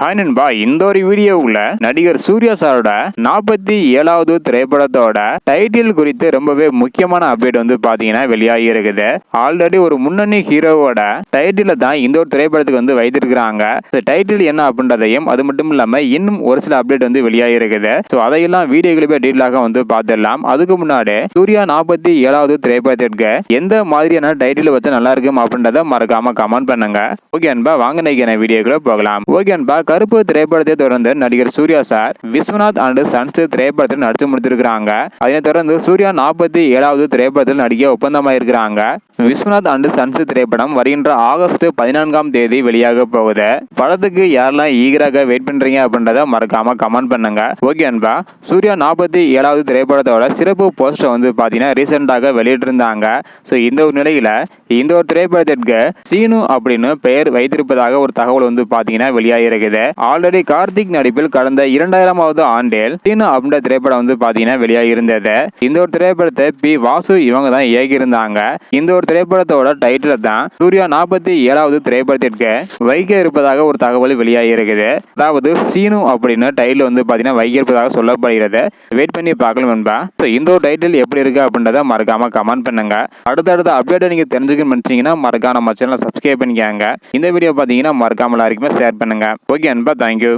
Hi நண்பா, இந்த ஒரு வீடியோவுல நடிகர் சூர்யா சாரோட 47வது திரைப்படத்தோட டைட்டில் குறித்து ரொம்பவே முக்கியமான அப்டேட் வந்து பாத்தீங்கன்னா வெளியாகி இருக்குது. ஆல்ரெடி ஒரு முன்னணி ஹீரோவோட டைட்டில தான் இந்த ஒரு திரைப்படத்துக்கு வந்து வைத்திருக்கிறாங்க. டைட்டில் என்ன அப்படின்றதையும் அது மட்டும் இல்லாம இன்னும் ஒரு சில அப்டேட் வந்து வெளியாகி இருக்குது. அதையெல்லாம் வீடியோ கிளிப்பை டீட்டெயிலாக வந்து பார்த்துடலாம். அதுக்கு முன்னாடி சூர்யா 47வது திரைப்படத்திற்கு எந்த மாதிரியான டைட்டில் வச்சு நல்லா இருக்கும் அப்படின்றத மறக்காம கமெண்ட் பண்ணுங்க. ஓகே அன்பா, வாங்க நைக்கான வீடியோக்குள்ள போகலாம். ஓகே அன்பா, கருப்பு திரைப்படத்தை தொடர்ந்து நடிகர் Suriya sir Viswanath and sons திரைப்படத்தில் நடிச்சு முடித்திருக்கிறாங்க. அதனை தொடர்ந்து சூர்யா 47வது திரைப்படத்தில் நடிக்க ஒப்பந்தமாயிருக்கிறாங்க. விஸ்வநாத் அண்ட் சன்ஸ் திரைப்படம் வருகின்ற ஆகஸ்ட் 14ஆம் தேதி வெளியாக போகுது. படத்துக்கு யாரெல்லாம் ஈகராக வெயிட் பண்றீங்க அப்படின்றத மறக்காம கமெண்ட் பண்ணுங்க. ஓகே அன்பா, சூர்யா 47வது திரைப்படத்தோட சிறப்பு போஸ்டர் வந்து பாத்தீங்கன்னா ரீசெண்டாக வெளியிட்டிருந்தாங்க. இந்த ஒரு நிலையில இந்த ஒரு திரைப்படத்திற்கு சீனு அப்படின்னு பெயர் வைத்திருப்பதாக ஒரு தகவல் வந்து பாத்தீங்கன்னா வெளியாகிருக்குது. ஆல்ரெடி கார்த்திக் நடிப்பில் கடந்த 2000வது ஆண்டில் சீனு அப்படின்ற திரைப்படம் வந்து பாத்தீங்கன்னா வெளியாகி இருந்தது. இந்த ஒரு திரைப்படத்தை பி வாசு இவங்க தான் இயக்கி இருந்தாங்க. இந்த ஒரு திரைப்படத்தோட டைட்டில் தான் சூர்யா 47வது திரைப்படத்திற்கு வைக்க இருப்பதாக ஒரு தகவல் வெளியாகி இருக்குது. அதாவது சீனு அப்படின்னு டைட்டில் வந்து பாத்தீங்கன்னா வைக்க இருப்பதாக சொல்லப்படுகிறது. வெயிட் பண்ணி பார்க்கலாம் என்பா. இந்த ஒரு டைட்டில் எப்படி இருக்கு அப்படின்றத மறக்காம கமெண்ட் பண்ணுங்க. அடுத்தடுத்த அப்டேட்டை நீங்க தெரிஞ்சுக்கணும்னு நினைச்சீங்கன்னா மறக்காம நம்ம சேனலை சப்ஸ்கிரைப் பண்ணிக்காங்க. இந்த வீடியோ பாத்தீங்கன்னா மறக்காம எல்லாருக்குமே ஷேர் பண்ணுங்க. ஓகே அன்பா, தேங்க்யூ.